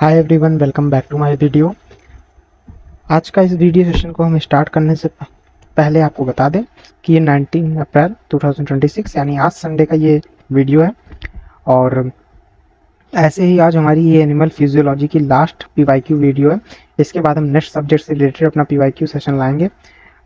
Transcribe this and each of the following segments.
Hi everyone, welcome back to my video. आज का इस वीडियो सेशन को हम स्टार्ट करने से पहले आपको बता दें कि ये 19 अप्रैल 2026 यानी आज संडे का ये वीडियो है। और ऐसे ही आज हमारी ये एनिमल फिजियोलॉजी की लास्ट पीवाईक्यू वीडियो है। इसके बाद हम नेक्स्ट सब्जेक्ट से रिलेटेड अपना पीवाईक्यू सेशन लाएंगे।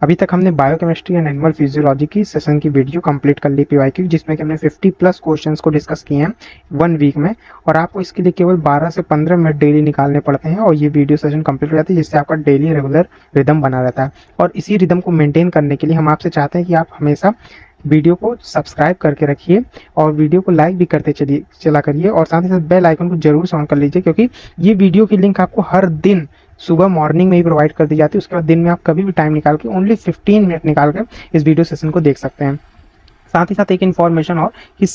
अभी तक हमने बायोकेमिस्ट्री एंड एनिमल फिजियोलॉजी की सेशन की वीडियो कंप्लीट कर ली पीवाईक्यू, जिसमें कि हमने 50 प्लस क्वेश्चंस को डिस्कस किए हैं 1 वीक में। और आपको इसके लिए केवल 12 से 15 मिनट डेली निकालने पड़ते हैं और ये वीडियो सेशन कंप्लीट हो जाती है, जिससे आपका डेली रेगुलर रिदम बना रहता है। और इसी रिदम को मेंटेन करने के लिए हम आपसे चाहते हैं कि आप हमेशा वीडियो को सब्सक्राइब करके रखिए और वीडियो को लाइक भी करते चला करिए, और साथ ही साथ बेल आइकन को जरूर ऑन कर लीजिए, क्योंकि ये वीडियो की लिंक आपको हर दिन सुबह मॉर्निंग में ही प्रोवाइड कर दी जाती है। उसके बाद दिन में आप कभी भी टाइम निकाल के ओनली 15 मिनट निकाल कर इस वीडियो सेशन को देख सकते हैं। साथ ही साथ एक इन्फॉर्मेशन और कि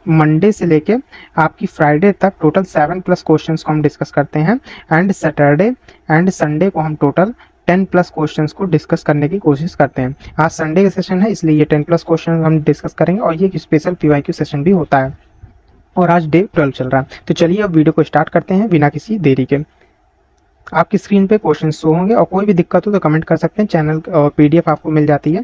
मंडे से लेके आपकी फ्राइडे तक टोटल 7 प्लस क्वेश्चंस को हम डिस्कस करते हैं, एंड सैटरडे एंड संडे को हम टोटल 10 प्लस क्वेश्चंस को डिस्कस करने की कोशिश करते हैं। आज संडे का सेशन है, इसलिए ये 10 प्लस क्वेश्चन हम डिस्कस करेंगे और ये स्पेशल पीवाईक्यू सेशन भी होता है। और आज डे 12 चल रहा है, तो चलिए अब वीडियो को स्टार्ट करते हैं बिना किसी देरी के। आपकी स्क्रीन पे क्वेश्चन शो होंगे और कोई भी दिक्कत हो तो कमेंट कर सकते हैं। चैनल और पीडीएफ आपको मिल जाती है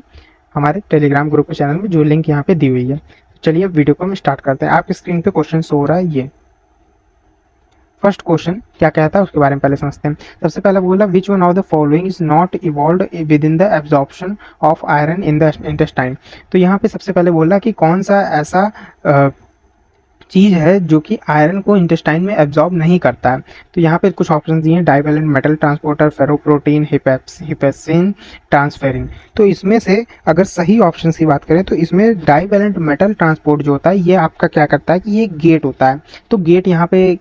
हमारे टेलीग्राम ग्रुप के चैनल में, जो लिंक यहाँ पे दी हुई है। चलिए अब वीडियो को हम स्टार्ट करते हैं। आपकी स्क्रीन पे क्वेश्चन शो हो रहा है। ये फर्स्ट क्वेश्चन क्या कहता है उसके बारे में पहले समझते हैं। सबसे पहले बोला विच one of the following is not evolved with in the absorption of iron in the intestine. तो यहाँ पे सबसे पहले बोला कि कौन सा ऐसा चीज है जो कि आयरन को इंटेस्टाइन में एब्जॉर्ब नहीं करता है। तो यहाँ पे कुछ ऑप्शन दिए हैं, डाइवेलेंट मेटल ट्रांसपोर्टर, फेरोप्रोटीन, हिपेसिन, ट्रांसफेरिन। तो इसमें से अगर सही ऑप्शन की बात करें तो इसमें डाइवेलेंट मेटल ट्रांसपोर्ट जो होता है ये आपका क्या करता है कि ये गेट होता है। तो गेट यहाँ पे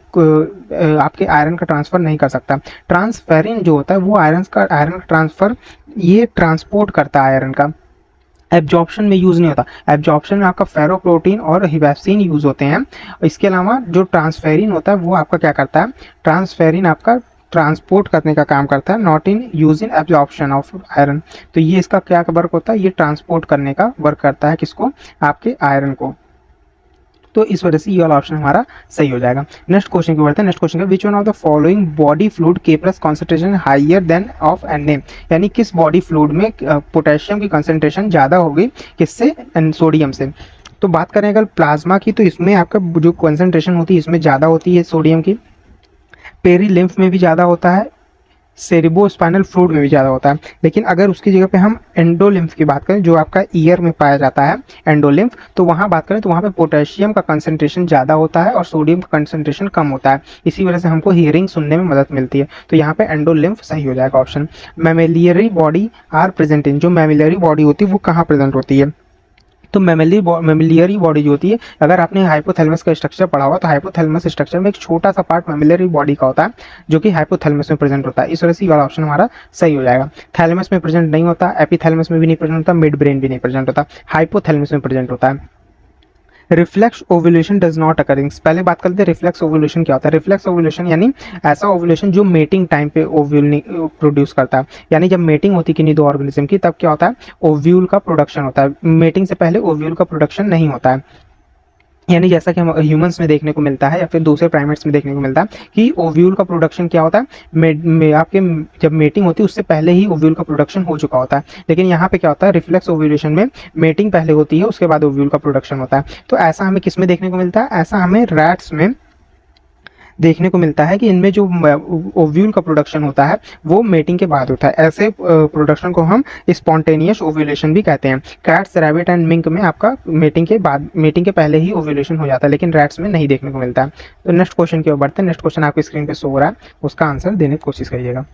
आपके आयरन का ट्रांसफर नहीं कर सकता। ट्रांसफेरिन जो होता है वो आयरन का ट्रांसफर ये ट्रांसपोर्ट करता है आयरन का, एब्जॉर्प्शन में यूज नहीं होता। एब्जॉर्प्शन में आपका फेरोप्रोटीन और हिबैप्सिन यूज होते हैं। इसके अलावा जो ट्रांसफेरिन होता है वो आपका क्या करता है, ट्रांसफेरिन आपका ट्रांसपोर्ट करने का काम करता है, not in use in absorption of iron. तो ये इसका क्या वर्क होता है, ये ट्रांसपोर्ट करने का वर्क करता है किसको, आपके आयरन को। तो इस वजह से ये वाला ऑप्शन हमारा सही हो जाएगा। नेक्स्ट क्वेश्चन की बढ़ते हैं। नेक्स्ट क्वेश्चन का which one of the following body fluid के plus concentration higher than of Na, यानी किस बॉडी फ्लूइड में पोटेशियम की कंसेंट्रेशन ज्यादा होगी किससे, सोडियम से। तो बात करें अगर प्लाज्मा की, तो इसमें आपका जो कंसेंट्रेशन होती है इसमें ज्यादा होती है सोडियम की, पेरीलिम्फ में भी ज्यादा होता है, सेरिब्रोस्पाइनल फ्लूइड में भी ज़्यादा होता है। लेकिन अगर उसकी जगह पे हम एंडोलिम्फ की बात करें, जो आपका ईयर में पाया जाता है एंडोलिम्फ, तो वहाँ बात करें तो वहाँ पे पोटेशियम का कंसंट्रेशन ज़्यादा होता है और सोडियम का कंसंट्रेशन कम होता है। इसी वजह से हमको हियरिंग सुनने में मदद मिलती है। तो यहाँ पे एंडोलिम्फ सही हो जाएगा option. Mammillary body are present in, जो मैमिलरी बॉडी होती है वो कहाँ प्रेजेंट होती है। तो मैमिलियरी बॉडी जो होती है, अगर आपने हाइपोथैलेमस का स्ट्रक्चर पढ़ा हुआ तो हाइपोथैलेमस स्ट्रक्चर में एक छोटा सा पार्ट मैमिलियरी बॉडी का होता है जो कि हाइपोथैलेमस में प्रेजेंट होता है। इस वजह से ये वाला ऑप्शन हमारा सही हो जाएगा। थैलेमस में प्रेजेंट नहीं होता, एपिथैलेमस में भी नहीं प्रेजेंट होता, मिड ब्रेन भी नहीं प्रेजेंट होता, हाइपोथैलेमस में प्रेजेंट होता है। Reflex ovulation does not occurring, पहले बात करते हैं रिफ्लेक्स ओव्यूलेशन क्या होता है। रिफ्लेक्स ओव्यूलेशन यानी ऐसा ओव्यूलेशन जो मेटिंग टाइम पे ओव्यूल प्रोड्यूस करता है। यानी जब मेटिंग होती है किन्हीं दो ऑर्गेनिज्म की, तब क्या होता है, ओव्यूल का प्रोडक्शन होता है। मेटिंग से पहले ओव्यूल का प्रोडक्शन नहीं होता है। यानी जैसा कि हम ह्यूमंस में देखने को मिलता है या फिर दूसरे प्राइमेट्स में देखने को मिलता है कि ओव्यूल का प्रोडक्शन क्या होता है, आपके जब मेटिंग होती है उससे पहले ही ओव्यूल का प्रोडक्शन हो चुका होता है। लेकिन यहाँ पे क्या होता है, रिफ्लेक्स ओव्यूलेशन में मेटिंग पहले होती है, उसके बाद ओव्यूल का प्रोडक्शन होता है। तो ऐसा हमें किस में देखने को मिलता है, ऐसा हमें रैट्स में देखने को मिलता है कि इनमें जो ओव्यूल का प्रोडक्शन होता है वो मेटिंग के बाद होता है। ऐसे प्रोडक्शन को हम स्पॉन्टेनियस ओव्यूलेशन भी कहते हैं। कैट्स, रैबिट एंड मिंक में आपका मेटिंग के बाद, मेटिंग के पहले ही ओव्यूलेशन हो जाता है, लेकिन रैट्स में नहीं देखने को मिलता है। तो नेक्स्ट क्वेश्चन की ओर बढ़ते हैं। नेक्स्ट क्वेश्चन आपकी स्क्रीन पे शो हो रहा है, उसका आंसर देने की कोशिश करिएगा।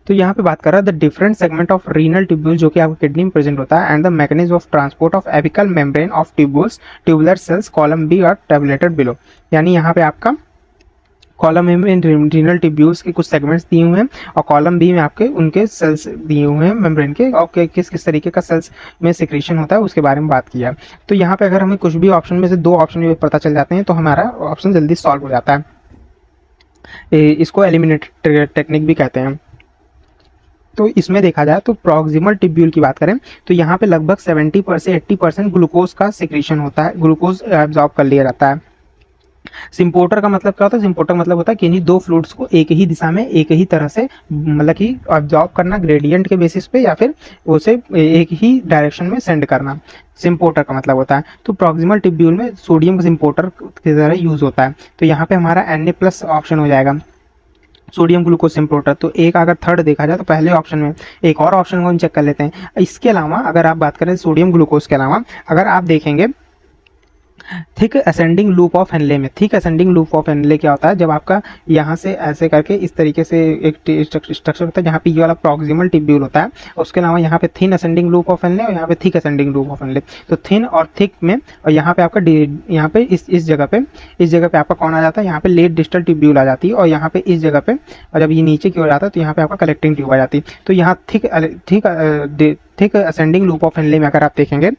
तो यहाँ पे बात कर रहा है the different segment of renal tubule, जो कि आपको किडनी में प्रेजेंट होता है, and the mechanism of transport of apical membrane of tubules, tubular cells, column B are tabulated below. यानी यहाँ पे आपका कॉलम ए में रीनल ट्यूब्यूल्स के कुछ सेगमेंट्स दिए हुए हैं और कॉलम बी में आपके उनके सेल्स दिए हुए हैं मेम्ब्रेन के, और किस किस तरीके का सेल्स में सिक्रीशन होता है उसके बारे में बात किया है। तो यहाँ पे अगर हमें कुछ भी ऑप्शन में से दो ऑप्शन भी पता चल जाते हैं तो हमारा ऑप्शन जल्दी सॉल्व हो जाता है। इसको एलिमिनेटेड टेक्निक भी कहते हैं। तो इसमें देखा जाए तो प्रॉक्सिमल ट्यूब्यूल की बात करें तो यहाँ पे लगभग 70% से 80% ग्लूकोज का सिक्रीशन होता है, ग्लूकोज एब्जॉर्ब कर लिया जाता है। सिम्पोर्टर का मतलब क्या होता है? सिम्पोर्टर मतलब होता है कि इन्हीं दो फ्लूइड्स को एक ही दिशा में एक ही तरह से मतलब कि ऑब्जॉर्व करना ग्रेडियंट के बेसिस पे, या फिर उसे एक ही डायरेक्शन में सेंड करना, सिम्पोर्टर का मतलब होता है। तो प्रॉक्सिमल ट्यूब्यूल में सोडियम सिम्पोर्टर की तरह यूज होता है। तो यहाँ पे हमारा Na+ ऑप्शन हो जाएगा, सोडियम ग्लूकोज सिम्पोर्टर। तो एक अगर थर्ड देखा जाए तो पहले ऑप्शन में एक और ऑप्शन को हम चेक कर लेते हैं। इसके अलावा अगर आप बात करें सोडियम ग्लूकोज के अलावा, अगर आप देखेंगे thick ascending loop of Henle में, thick ascending loop of Henle क्या होता है? जब आपका यहाँ से ऐसे करके इस तरीके से एक स्ट्रक्चर होता है जहाँ पे ये वाला प्रॉक्सिमल टिब्यूल होता है, उसके अलावा यहाँ पे thin ascending loop of Henley और यहाँ पे thick ascending loop of Henley. तो थिन और थिक में, और यहाँ पे आपका यहाँ पे इस जगह पे आपका कौन आ जाता है? यहाँ पे लेट डिस्टल ट्यूब्यूल आ जाती है, और यहाँ पे इस जगह पे, और जब ये नीचे की ओर जाता है तो यहाँ पे आपका कलेक्टिंग ट्यूब आ जाती है। तो यहाँ thick ascending loop of Henle में अगर आप देखेंगे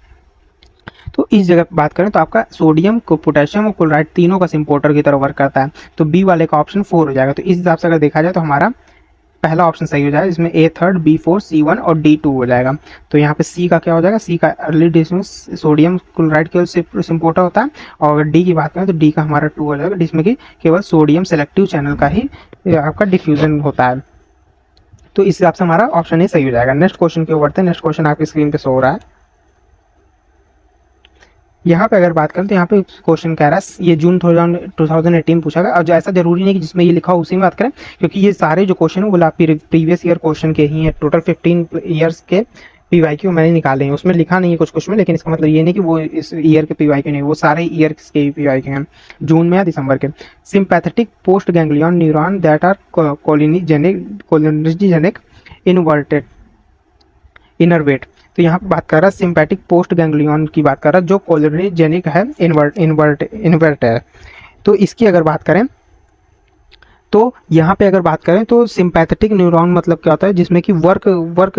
तो इस जगह पे बात करें तो आपका सोडियम को पोटेशियम और क्लोराइड तीनों का सिम्पोर्टर की तरह वर्क करता है। तो बी वाले का ऑप्शन 4 हो जाएगा। तो इस हिसाब से अगर देखा जाए तो हमारा पहला ऑप्शन सही हो जाएगा, इसमें ए थर्ड, बी 4, सी 1 और डी 2 हो जाएगा। तो यहाँ पे सी का क्या हो जाएगा? सी का अर्ली डेज में सोडियम क्लोराइड केवल सिम्पोर्टर होता है, और अगर डी की बात करें तो डी का हमारा 2 हो जाएगा, जिसमें कि केवल सोडियम सेलेक्टिव चैनल का ही आपका डिफ्यूजन होता है। तो इस हिसाब से हमारा ऑप्शन ए सही हो जाएगा। नेक्स्ट क्वेश्चन की ओर बढ़ते हैं। नेक्स्ट क्वेश्चन आपकी स्क्रीन पे शो हो रहा है। यहाँ पे अगर बात करें तो यहाँ पे क्वेश्चन कह रहा है, ये जून 2018 पूछा गया, और जो ऐसा जरूरी नहीं कि जिसमें ये लिखा हो उसी में बात करें, क्योंकि ये सारे जो क्वेश्चन है वो प्रीवियस ईयर क्वेश्चन के ही हैं। टोटल 15 ईयर्स के PYQ मैंने निकाले हैं, उसमें लिखा नहीं है कुछ में, लेकिन इसका मतलब ये नहीं कि वो इस ईयर के PYQ नहीं, वो सारे ईयर के PYQ हैं, जून में या दिसंबर के। Sympathetic post ganglion neuron that are cholinergic inverted innervate. तो यहाँ पे बात कर रहा है सिंपैथिक पोस्ट गैंग्लियन की बात कर रहा है, जो कोलिनर्जिजेनिक है, इन्वर्ट है। तो इसकी अगर बात करें तो यहाँ पे अगर बात करें तो सिंपैथेटिक न्यूरॉन मतलब क्या होता है? जिसमें कि वर्क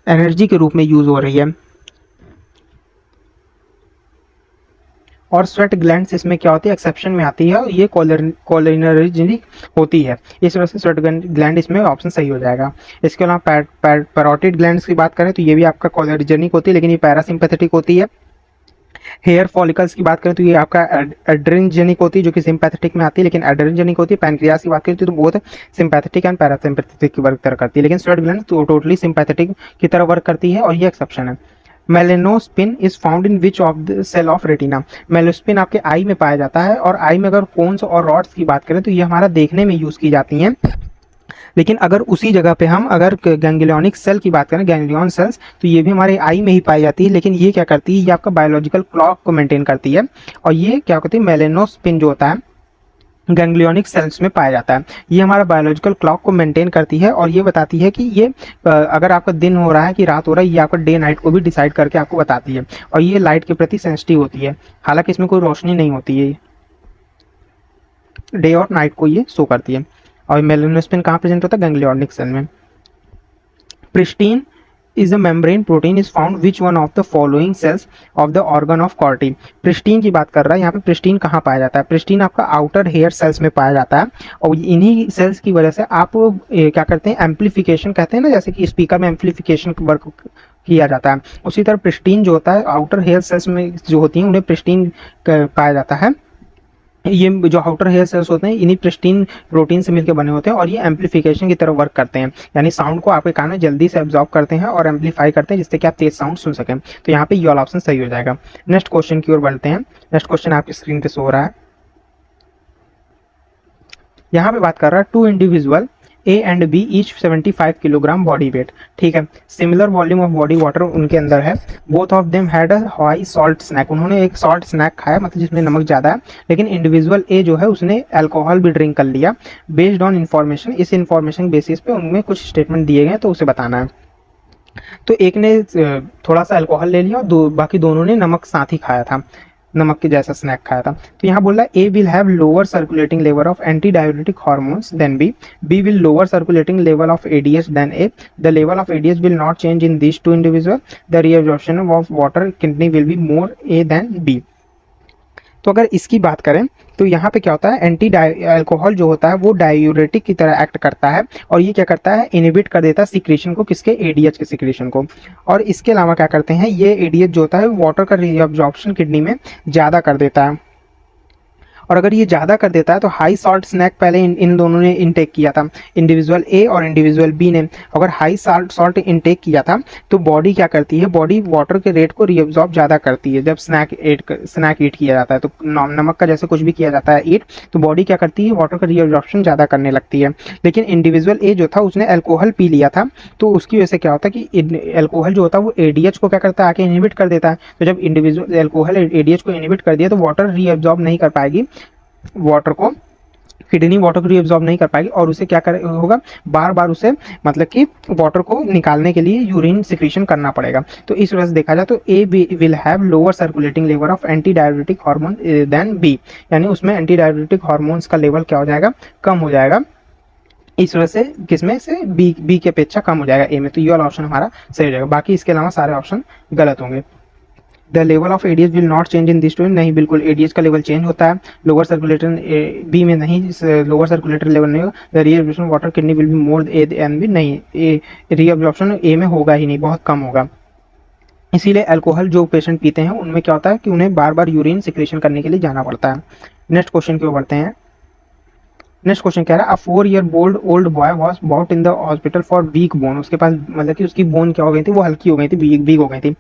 एनर्जी के रूप में यूज हो रही है। और स्वेट ग्लैंड्स इसमें क्या होती है? एक्सेप्शन में आती है, और ये कोलिनर्जिनिक होती है, इस वजह से स्वेट ग्लैंड इसमें ऑप्शन सही हो जाएगा। इसके अलावा पैरोटिड ग्लैंड्स की बात करें तो ये भी आपका कोलिनर्जिनिक होती है, लेकिन ये पैरासिम्पैथेटिक होती है। हेयर फॉलिकल्स की बात करें तो ये आपका एड्रेनजेनिक होती है, जो कि सिंपैथेटिक में आती है, लेकिन एड्रेनजेनिक होती है। पैनक्रियास की बात करें तो बहुत सिंपैथेटिक एंड पैरासिम्पैथेटिक की वर्क करती है, लेकिन स्वेट ग्लैंड तो टोटली सिंपैथेटिक की तरह वर्क करती है, और ये एक्सेप्शन है। Melanopsin is found in which of the cell of retina. Melanopsin आपके आई में पाया जाता है, और आई में अगर कोन्स और रॉड्स की बात करें तो ये हमारा देखने में यूज की जाती हैं, लेकिन अगर उसी जगह पे हम अगर गैंग्लियोनिक सेल की बात करें, गैंग्लियन सेल्स, तो ये भी हमारे आई में ही पाई जाती है, लेकिन ये क्या करती है? ये आपका बायोलॉजिकल क्लॉक को मेंटेन करती है, और ये क्या करती है? मेलेनोस्पिन जो होता है गैंग्लियोनिक सेल्स में पाया जाता है, ये हमारा बायोलॉजिकल क्लॉक को मेंटेन करती है, और ये बताती है कि ये अगर आपका दिन हो रहा है कि रात हो रहा है, ये आपका डे नाइट को भी डिसाइड करके आपको बताती है, और ये लाइट के प्रति सेंसिटिव होती है, हालांकि इसमें कोई रोशनी नहीं होती है, डे और नाइट को ये शो करती है। और मेलेनोस्पिन कहाँ प्रेजेंट होता है? गैंग्लियोनिक सेल में। Pristine is a membrane protein is found which one of the following cells of the organ of Corti। Pristine की बात कर रहा है, यहाँ पे प्रिस्टीन कहाँ पाया जाता है? प्रिस्टीन आपका आउटर हेयर सेल्स में पाया जाता है, और इन्हीं सेल्स की वजह से आप क्या करते हैं? एम्पलीफिकेशन कहते हैं ना, जैसे कि स्पीकर में एम्पलीफिकेशन वर्क किया जाता है, उसी तरह प्रिस्टीन जो होता है आउटर हेयर सेल्स में जो होती हैं उन्हें प्रिस्टीन पाया जाता है। ये जो आउटर हेयर सेल्स होते हैं इन्हीं प्रिस्टीन प्रोटीन से मिलकर बने होते हैं, और ये एम्पलीफिकेशन की तरह वर्क करते हैं, यानी साउंड को आपके कान में जल्दी से एब्जॉर्ब करते हैं और एम्पलीफाई करते हैं, जिससे कि आप तेज साउंड सुन सकें। तो यहाँ पे ये वाला ऑप्शन सही हो जाएगा। नेक्स्ट क्वेश्चन की ओर बढ़ते हैं। नेक्स्ट क्वेश्चन आपकी स्क्रीन पे शो हो रहा है। यहाँ पे बात कर रहा है two individual A and B each 75 kilogram body weight. ठीक है, similar volume of body water उनके अंदर है। Both of them had a high salt snack, उन्होंने एक सॉल्ट स्नैक खाया, मतलब जिसमें नमक ज़्यादा है, लेकिन इंडिविजुअल ए जो है उसने अल्कोहल भी ड्रिंक कर लिया। बेस्ड ऑन इन्फॉर्मेशन, इस इन्फॉर्मेशन बेसिस पे उनमें कुछ स्टेटमेंट दिए गए, तो उसे बताना है। तो एक ने थोड़ा सा अल्कोहल ले लिया, और बाकी दोनों ने नमक साथ ही खाया था, नमक के जैसा स्नैक खाया था। तो यहाँ बोल रहा है A will have lower circulating level of anti diabetic hormones than B, B will lower circulating level of ADH than A, the level of ADH will not change in this two individual, the reabsorption of water kidney will be more A than B. तो अगर इसकी बात करें तो यहाँ पे क्या होता है? एंटी अल्कोहल जो होता है वो डायूरेटिक की तरह एक्ट करता है, और ये क्या करता है? इनहिबिट कर देता है सिक्रेशन को, किसके? एडीएच के सिक्रेशन को। और इसके अलावा क्या करते हैं? ये एडीएच जो होता है वाटर का रीअब्जॉर्प्शन किडनी में ज़्यादा कर देता है, और अगर ये ज़्यादा कर देता है तो हाई सॉल्ट स्नैक पहले इन दोनों ने इनटेक किया था, इंडिविजुअल ए और इंडिविजुअल बी ने। अगर हाई सॉल्ट इनटेक किया था तो बॉडी क्या करती है, बॉडी वाटर के रेट को रीअब्जॉर्ब ज़्यादा करती है। जब स्नैक ईट किया जाता है तो नमक का जैसे कुछ भी किया जाता है ईट, तो बॉडी क्या करती है, वाटर का रीअब्जॉर्प्शन ज़्यादा करने लगती है। लेकिन इंडिविजुअल ए जो था उसने अल्कोहल पी लिया था, तो उसकी वजह से क्या होता है कि अल्कोहल जो होता है वो एडीएच को क्या करता है, आके इनहिबिट कर देता है। तो जब इंडिविजुअल अल्कोहल एडीएच को इनहिबिट कर दिया तो वाटर रीअब्जॉर्ब नहीं कर पाएगी, वाटर को किडनी वाटर को रीअब्जॉर्ब नहीं कर पाएगी, और उसे क्या कर होगा, बार बार उसे मतलब कि वाटर को निकालने के लिए यूरिन सिक्रीशन करना पड़ेगा। तो इस वजह से देखा जाए तो A will have lower circulating level of anti diabetic hormone than B, यानी उसमें एंटी डायबिटिक हार्मोन्स का लेवल क्या हो जाएगा, कम हो जाएगा। इस वजह से किसमें से बी की अपेक्षा कम हो जाएगा ए में। तो ये वाला ऑप्शन हमारा सही हो जाएगा, बाकी इसके अलावा सारे ऑप्शन गलत होंगे। The level of ADH will not change in this Twain, नहीं बिल्कुल एडीएच का लेवल चेंज होता है। लोअर सर्कुलेटर बी में नहीं, लोअर सर्कुलेटर लेवल नहीं होगा। The reabsorption water kidney will be more A and B, नहीं रीअब्जॉर्प्शन ए में होगा ही नहीं, बहुत कम होगा। इसीलिए अल्कोहल जो पेशेंट पीते हैं उनमें क्या होता है कि उन्हें बार बार यूरिन सिक्रेशन करने के लिए जाना पड़ता है। नेक्स्ट क्वेश्चन की ओर बढ़ते हैं। नेक्स्ट क्वेश्चन कह रहा है, a 4-year-old old boy was brought in the hospital for weak bone, उसके पास मतलब कि उसकी बोन क्या हो गई थी, वो हल्की हो गई थी, वीक हो गई थी।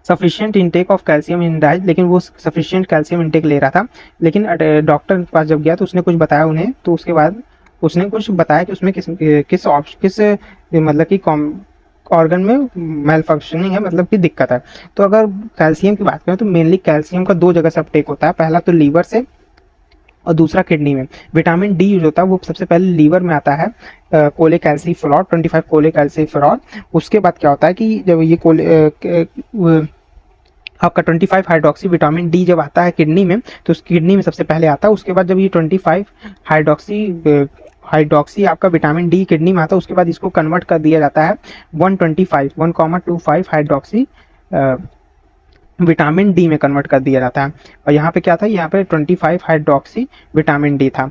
Sufficient intake of calcium in diet, लेकिन वो सफिशिएंट कैल्शियम इंटेक ले रहा था, लेकिन डॉक्टर के पास जब गया तो उसने कुछ बताया उन्हें, तो उसके बाद उसने कुछ बताया कि उसमें किस मतलब कि ऑर्गन में मेल फंक्शनिंग है, मतलब कि दिक्कत है। तो अगर कैल्शियम की बात करें तो मेनली कैल्शियम का 2 जगह से अपटेक होता है, पहला तो लीवर से और दूसरा किडनी में। विटामिन डी जो होता है वो सबसे पहले लीवर में आता है, कोले कैल्सीफेरॉल 25 कोले कैल्सीफेरॉल। उसके बाद क्या होता है कि जब ये आपका 25 हाइड्रोक्सी विटामिन डी जब आता है किडनी में, तो उस किडनी में सबसे पहले आता है। उसके बाद जब ये 25 हाइड्रोक्सी आपका विटामिन डी किडनी में आता है, उसके बाद इसको कन्वर्ट कर दिया जाता है 1.25 हाइड्रोक्सी विटामिन डी में कन्वर्ट कर दिया जाता है। और यहाँ पे क्या था, यहाँ पे 25 हाइड्रोक्सी विटामिन डी था।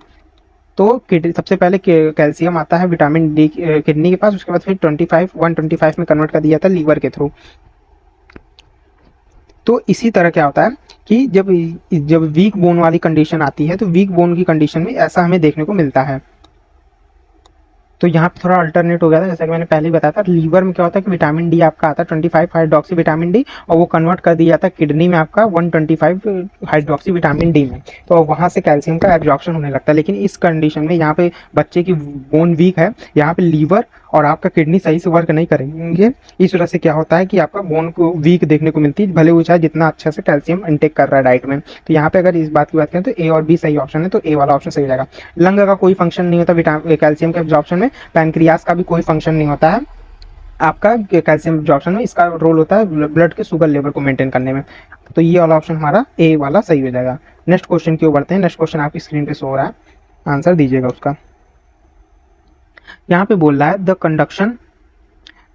तो सबसे पहले कैल्शियम आता है विटामिन डी किडनी के पास, उसके बाद फिर 125 में कन्वर्ट कर दिया था लीवर के थ्रू। तो इसी तरह क्या होता है कि जब वीक बोन वाली कंडीशन आती है, तो वीक बोन की कंडीशन में ऐसा हमें देखने को मिलता है। तो यहाँ पे थोड़ा अल्टरनेट हो गया था, जैसा कि मैंने पहले ही बताया था। लीवर में क्या होता है कि विटामिन डी आपका आता है 25 हाइड्रोक्सी विटामिन डी, और वो कन्वर्ट कर दिया जाता है किडनी में आपका 125 हाइड्रोक्सी विटामिन डी में, तो वहाँ से कैल्शियम का एब्जॉर्प्शन होने लगता है। लेकिन इस कंडीशन में यहाँ पे बच्चे की बोन वीक है, यहाँ पे लीवर और आपका किडनी सही से वर्क नहीं करेंगे, इस वजह से क्या होता है कि आपका बोन को वीक देखने को मिलती है, भले वो चाहे जितना अच्छा से कैल्शियम इंटेक कर रहा है डाइट में। तो यहाँ पे अगर इस बात की बात करें तो ए और बी सही ऑप्शन है, तो ए वाला ऑप्शन सही हो जाएगा। लंग का कोई फंक्शन नहीं होता कैल्शियम के एब्जॉर्प्शन में, पैनक्रियास का भी कोई फंक्शन नहीं होता है आपका कैल्शियम एब्जॉर्प्शन में, इसका रोल होता है ब्लड के शुगर लेवल को मेंटेन करने में। तो ये वाला ऑप्शन हमारा ए वाला सही हो जाएगा। नेक्स्ट क्वेश्चन की ओर बढ़ते हैं। नेक्स्ट क्वेश्चन आपकी स्क्रीन पे शो हो रहा है, आंसर दीजिएगा उसका। यहाँ पे बोल रहा है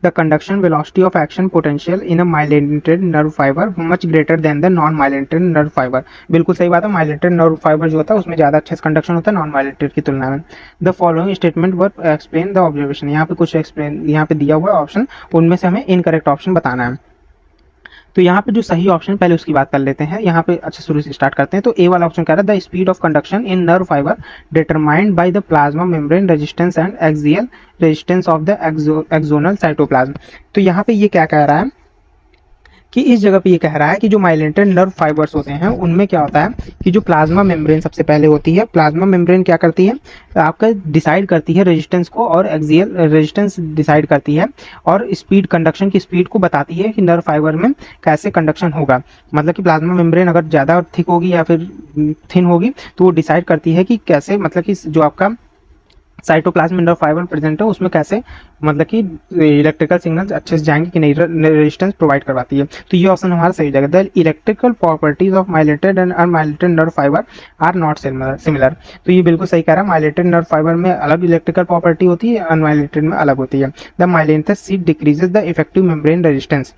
the conduction velocity of action potential in a myelinated nerve fiber much greater than the non myelinated nerve fiber। बिल्कुल सही बात है, माइलिनेटेड नर्व फाइबर जो होता है उसमें ज़्यादा अच्छा कंडक्शन होता है नॉन माइलिनेटेड की तुलना में। The following statement were explain the observation, यहाँ पे कुछ एक्सप्लेन यहाँ पे दिया हुआ ऑप्शन, उनमें से हमें इनकरेक्ट ऑप्शन बताना है। तो यहाँ पे जो सही ऑप्शन पहले उसकी बात कर लेते हैं। यहाँ पे अच्छा शुरू से स्टार्ट करते हैं। तो ए वाला ऑप्शन कह रहा है the speed of conduction in nerve fibre determined by the plasma membrane resistance and axial resistance of the axonal cytoplasm. तो यहाँ पे ये क्या कह रहा है कि इस जगह पे ये कह रहा है कि जो माइलिनेटेड नर्व फाइबर्स होते हैं उनमें क्या होता है कि जो प्लाज्मा मेम्ब्रेन सबसे पहले होती है, प्लाज्मा मेम्ब्रेन क्या करती है, आपका डिसाइड करती है रेजिस्टेंस को, और एक्सियल रेजिस्टेंस डिसाइड करती है, और स्पीड कंडक्शन की स्पीड को बताती है कि नर्व फाइबर में कैसे कंडक्शन होगा। मतलब कि प्लाज्मा मेम्ब्रेन अगर ज़्यादा थिक होगी या फिर थिन होगी तो वो डिसाइड करती है कि कैसे, मतलब कि जो आपका साइटोप्लाज्म में नर्व फाइबर प्रेजेंट है उसमें कैसे मतलब कि इलेक्ट्रिकल सिग्नल्स अच्छे से जाएंगे कि नहीं, रेजिस्टेंस प्रोवाइड करवाती है। तो ये ऑप्शन हमारा सही हो जाएगा। The electrical properties of myelinated and unmyelinated nerve fibre are not similar. तो ये बिल्कुल सही कह रहा है, माइलिनेटेड नर्व फाइबर में अलग इलेक्ट्रिकल प्रॉपर्टी होती है, अनमाइलिनेटेड में अलग होती है। The myelinated seat decreases the effective membrane resistance,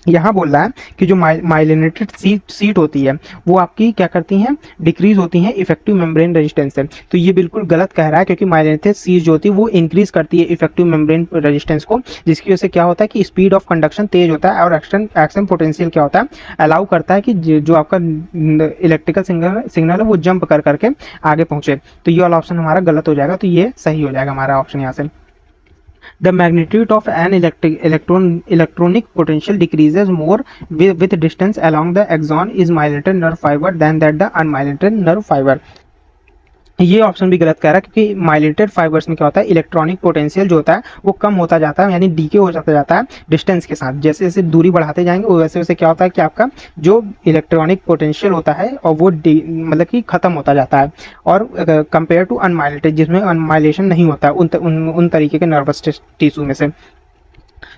यहाँ बोल रहा है कि जो माइलिनेटेड सीट होती है वो आपकी क्या करती हैं, डिक्रीज होती हैं इफेक्टिव मेम्ब्रेन रेजिस्टेंस से। तो ये बिल्कुल गलत कह रहा है, क्योंकि माइलिनेटेड सीट जो होती है वो इंक्रीज करती है इफेक्टिव मेम्ब्रेन रेजिस्टेंस को, जिसकी वजह से क्या होता है कि स्पीड ऑफ कंडक्शन तेज होता है और एक्शन एक्शन पोटेंशियल क्या होता है, अलाउ करता है कि जो आपका इलेक्ट्रिकल सिग्नल है वो जंप कर करके आगे पहुंचे। तो ये वाला ऑप्शन हमारा गलत हो जाएगा, तो ये सही हो जाएगा हमारा ऑप्शन यहाँ से। The magnitude of an electronic potential decreases more with distance along the axon is myelinated nerve fiber than that the unmyelinated nerve fiber। ये ऑप्शन भी गलत कह रहा है, क्योंकि माइलिनेटेड फाइबर्स में क्या होता है, इलेक्ट्रॉनिक पोटेंशियल जो होता है वो कम होता जाता है, यानी डीके हो जाता जाता है डिस्टेंस के साथ। जैसे जैसे दूरी बढ़ाते जाएंगे वैसे वैसे क्या होता है कि आपका जो इलेक्ट्रॉनिक पोटेंशियल होता है और वो मतलब कि खत्म होता जाता है, और कंपेयर टू अनमाइलेटेड जिसमें अनमाइलेशन नहीं होता है उन तरीके के नर्वस टिश्यू में से।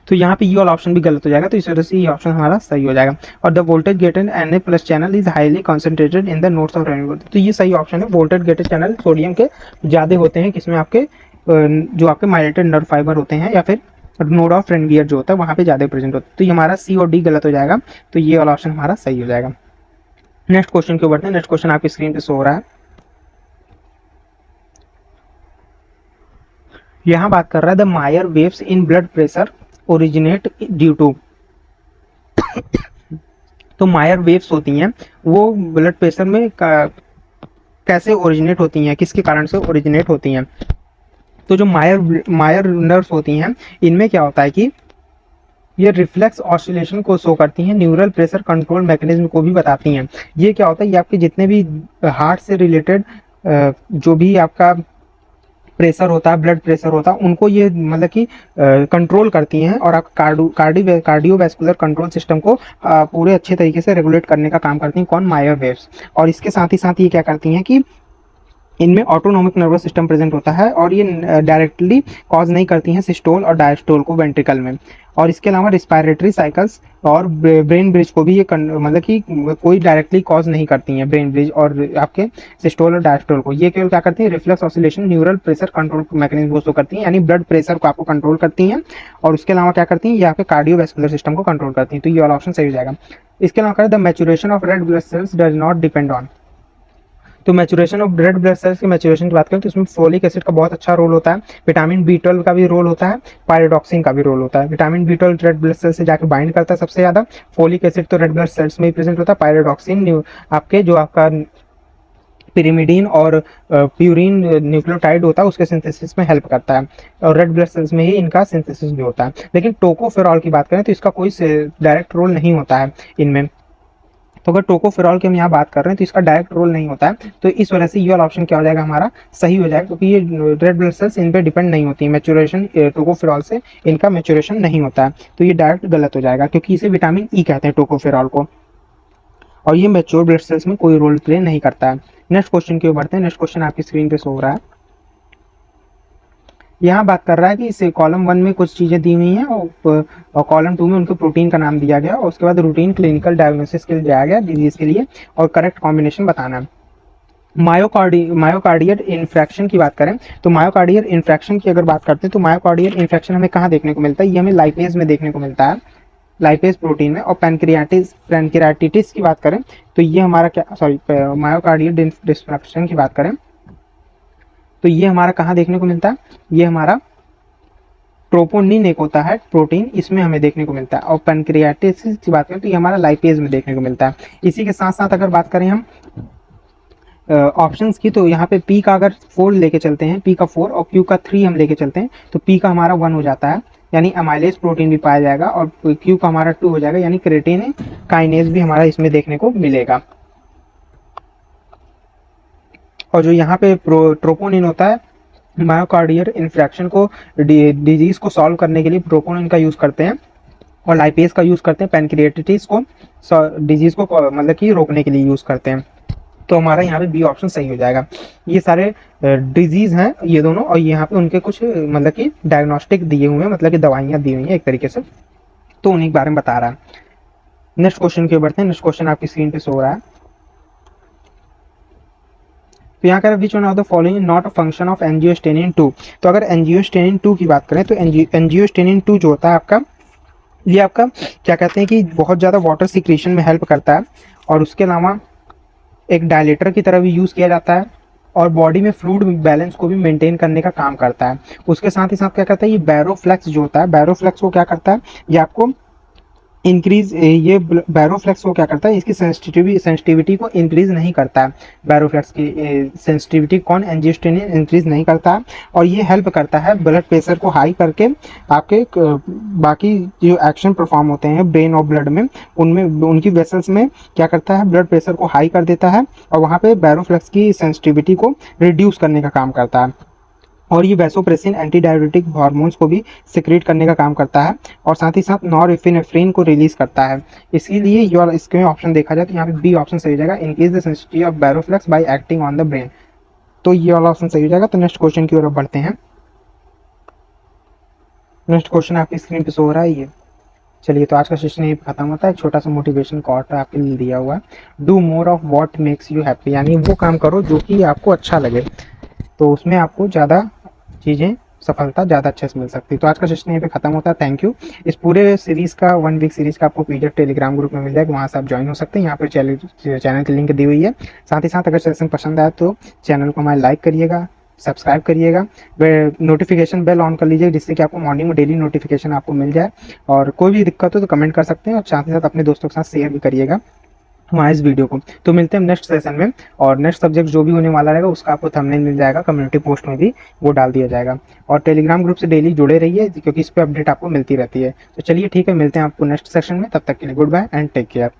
तो यहाँ पे ये वाला ऑप्शन भी गलत हो जाएगा, तो इस वजह से ये ऑप्शन हमारा सही हो जाएगा। और the voltage gated Na plus channel is highly concentrated in the nodes of Ranvier. तो ये सही ऑप्शन है, वोल्टेज गेटेड चैनल सोडियम के ज्यादा होते हैं किसमें, आपके जो आपके माइलेटेड नर्व फाइबर होते हैं या फिर नोड ऑफ रेनगियर जो होता है वहां पे ज्यादा प्रेजेंट होता है। तो ये हमारा सी और डी गलत हो जाएगा, तो ये वाला ऑप्शन हमारा सही हो जाएगा। नेक्स्ट क्वेश्चन के बढ़ते हैं। नेक्स्ट क्वेश्चन आपकी स्क्रीन पे शो हो रहा है। यहाँ बात कर रहा है the Mayer waves in blood pressure originate due to. तो मायर वेव्स होती हैं वो ब्लड प्रेशर में कैसे ओरिजिनेट होती हैं, किसके कारण से ओरिजिनेट होती हैं। तो जो मायर नर्व्स होती हैं इनमें क्या होता है कि ये रिफ्लेक्स ऑसिलेशन को शो करती हैं, न्यूरल प्रेशर कंट्रोल मैकेनिज्म को भी बताती हैं। ये क्या होता है, ये आपके जितने भी हार्ट से रिलेटेड जो भी आपका प्रेशर होता है, ब्लड प्रेशर होता है, उनको ये मतलब कि कंट्रोल करती हैं, और आप कार्डियोवैस्कुलर कंट्रोल सिस्टम को पूरे अच्छे तरीके से रेगुलेट करने का काम करती हैं। कौन, मायर वेव्स। और इसके साथ ही ये क्या करती हैं कि इनमें ऑटोनॉमिक नर्वस सिस्टम प्रेजेंट होता है, और ये डायरेक्टली कॉज नहीं करती हैं सिस्टोल और डायस्टोल को वेंट्रिकल में। और इसके अलावा रिस्पायरेटरी साइकिल्स और ब्रेन ब्रिज को भी ये मतलब कि कोई डायरेक्टली कॉज नहीं करती हैं, ब्रेन ब्रिज और आपके सिस्टोल और डायस्टोल को। ये केवल क्या करती है, reflex oscillation neural pressure control mechanism को शो करती हैं, यानी ब्लड प्रेशर को आपको कंट्रोल करती हैं। और उसके अलावा क्या करती हैं, ये आपके कार्डियोवैस्कुलर सिस्टम को कंट्रोल करती हैं। तो ये वाला ऑप्शन सही हो जाएगा। इसके अलावा the maturation of red blood cells does not depend on. तो maturation of red blood cells के मैच्योरेशन की बात करें तो इसमें फोलिक एसिड का बहुत अच्छा रोल होता है, विटामिन बी12 का भी रोल होता है, पायरोडॉक्सिन का भी रोल होता है। Vitamin B12 red blood sales से जाकर बाइंड करता है सबसे ज्यादा, फोलिक एसिड तो रेड ब्लड सेल्स में ही प्रेजेंट होता है, पायरोडॉक्सिन आपके जो आपका पिरिमिडीन और प्यूरिन न्यूक्लियोटाइड होता है उसके सिंथेसिस में हेल्प करता है, और रेड ब्लड सेल्स में ही इनका सिंथेसिस भी होता है। लेकिन टोकोफेरॉल की बात करें तो इसका कोई डायरेक्ट रोल नहीं होता है इनमें। तो अगर टोकोफेरॉल की हम यहाँ बात कर रहे हैं तो इसका डायरेक्ट रोल नहीं होता है, तो इस वजह से ये वाला ऑप्शन क्या हो जाएगा, हमारा सही हो जाएगा, क्योंकि ये रेड ब्लड सेल्स इन पे डिपेंड नहीं होती है, मैच्योरेशन टोकोफेरॉल से इनका मैच्योरेशन नहीं होता है। तो ये डायरेक्ट गलत हो जाएगा, क्योंकि इसे विटामिन ई कहते हैं टोकोफेरॉल को, और ये मैच्योर ब्लड सेल्स में कोई रोल प्ले नहीं करता है। नेक्स्ट क्वेश्चन की ओर बढ़ते हैं। नेक्स्ट क्वेश्चन आपकी स्क्रीन पे शो हो रहा है। यहाँ बात कर रहा है कि इस कॉलम 1 में कुछ चीजें दी हुई हैं और कॉलम 2 में उनके प्रोटीन का नाम दिया गया, और उसके बाद रूटीन क्लिनिकल डायग्नोसिस के लिए दिया गया डिजीज के लिए, और करेक्ट कॉम्बिनेशन बताना है। मायोकार्डियल इन्फ्रैक्शन की बात करें तो मायोकार्डियल इन्फ्रैक्शन की अगर बात करते हैं तो मायोकार्डियल इन्फ्रैक्शन हमें कहाँ देखने को मिलता है, ये हमें लाइपेज में देखने को मिलता है, लाइपेज प्रोटीन में। और पैनक्रियाटिटिस की बात करें तो ये हमारा क्या, सॉरी, मायोकार्डियल डिस्ट्रक्शन की बात करें तो ये हमारा कहाँ देखने को मिलता है, ये हमारा ट्रोपोनिन एक होता है प्रोटीन, इसमें हमें देखने को मिलता है। और पैनक्रियाटिस की बात करें तो ये हमारा लाइपेज में देखने को मिलता है। इसी के साथ साथ अगर बात करें हम ऑप्शंस की, तो यहाँ पे पी का अगर 4 लेके चलते हैं, पी का 4 और क्यू का 3 हम लेके चलते हैं, तो पी का हमारा 1 हो जाता है, यानी अमाइलेज प्रोटीन भी पाया जाएगा, और क्यू का हमारा 2 हो जाएगा, यानी क्रेटिन काइनेज भी हमारा इसमें देखने को मिलेगा। और जो यहाँ पे ट्रोपोनिन होता है, मायोकार्डियल इन्फ्रैक्शन को डिजीज को सॉल्व करने के लिए ट्रोपोनिन का यूज करते हैं, और लाइपेज का यूज करते हैं पैनक्रियाटिटिस को डिजीज को मतलब कि रोकने के लिए यूज करते हैं। तो हमारा यहाँ पे बी ऑप्शन सही हो जाएगा। ये सारे डिजीज हैं ये दोनों, और यहाँ पे उनके कुछ मतलब कि डायग्नोस्टिक दिए हुए हैं, मतलब कि दवाइयाँ दी हुई हैं एक तरीके से, तो उन्हीं के बारे में बता रहा है। नेक्स्ट क्वेश्चन की ओर बढ़ते हैं। नेक्स्ट क्वेश्चन आपकी स्क्रीन पे शो हो रहा है। तो यहाँ कह which one of the following not a function of angiotensin 2। तो अगर एंजियोस्टेनिन 2 की बात करें तो एंजियोस्टेनिन 2 जो होता है आपका ये आपका क्या कहते हैं कि बहुत ज़्यादा वाटर सिक्रीशन में हेल्प करता है, और उसके अलावा एक डायलेटर की तरह भी यूज़ किया जाता है, और बॉडी में फ्लूइड बैलेंस को भी मेंटेन करने का काम करता है। उसके साथ ही साथ क्या करता है, ये बैरोफ्लेक्स जो होता है, बैरोफ्लेक्स को क्या करता है, ये आपको इंक्रीज, ये बैरोफ्लेक्स को क्या करता है, इसकी सेंसिटिविटी को इंक्रीज नहीं करता है। बैरोफ्लेक्स की सेंसिटिविटी कौन, एंजियोस्टेनिन इंक्रीज नहीं करता है, और ये हेल्प करता है ब्लड प्रेशर को हाई करके आपके बाकी जो एक्शन परफॉर्म होते हैं ब्रेन और ब्लड में, उनमें उनकी वेसल्स में क्या करता है, ब्लड प्रेशर को हाई कर देता है, और वहाँ पे बैरोफ्लेक्स की सेंसिटिविटी को रिड्यूस करने का काम करता है। और ये वैसोप्रेसिन एंटी डायबिटिक हार्मोन्स को भी सिक्रेट करने का काम करता है, और साथ ही साथ नॉरएपिनेफ्रिन को रिलीज करता है। इसीलिए योर इसके ऑप्शन देखा जाए तो यहाँ पे बी ऑप्शन सही हो जाएगा, increase the sensitivity of baroreflex by acting on the brain. तो ये वाला ऑप्शन सही हो जाएगा। तो नेक्स्ट क्वेश्चन की ओर अब बढ़ते हैं। नेक्स्ट क्वेश्चन आपकी स्क्रीन पे शो हो रहा है ये। चलिए, तो आज का सेशन यही खत्म होता है। एक छोटा सा मोटिवेशन कोट आपके लिए दिया हुआ है, do more of what makes you happy, यानी वो काम करो जो कि आपको अच्छा लगे, तो उसमें आपको ज़्यादा चीज़ें, सफलता ज़्यादा अच्छे से मिल सकती है। तो आज का सेशन यहीं पे खत्म होता है। Thank you. इस पूरे सीरीज़ का 1 वीक सीरीज़ का आपको पीडीएफ टेलीग्राम ग्रुप में मिल जाएगा, वहाँ से आप ज्वाइन हो सकते हैं। यहाँ पर चैनल की लिंक दी हुई है। साथ ही साथ अगर सेशन पसंद आया तो चैनल को हमारे लाइक करिएगा, सब्सक्राइब करिएगा, नोटिफिकेशन बेल ऑन कर लीजिए, जिससे कि आपको मॉर्निंग में डेली नोटिफिकेशन आपको मिल जाए। और कोई भी दिक्कत हो तो कमेंट कर सकते हैं, और साथ ही साथ अपने दोस्तों के साथ शेयर भी करिएगा हमारे इस वीडियो को। तो मिलते हैं नेक्स्ट सेशन में, और नेक्स्ट सब्जेक्ट जो भी होने वाला रहेगा उसका आपको थंबनेल मिल जाएगा, कम्युनिटी पोस्ट में भी वो डाल दिया जाएगा। और टेलीग्राम ग्रुप से डेली जुड़े रहिए, क्योंकि इस पर अपडेट आपको मिलती रहती है। तो चलिए ठीक है, मिलते हैं आपको नेक्स्ट सेशन में। तब तक के लिए good bye and take care.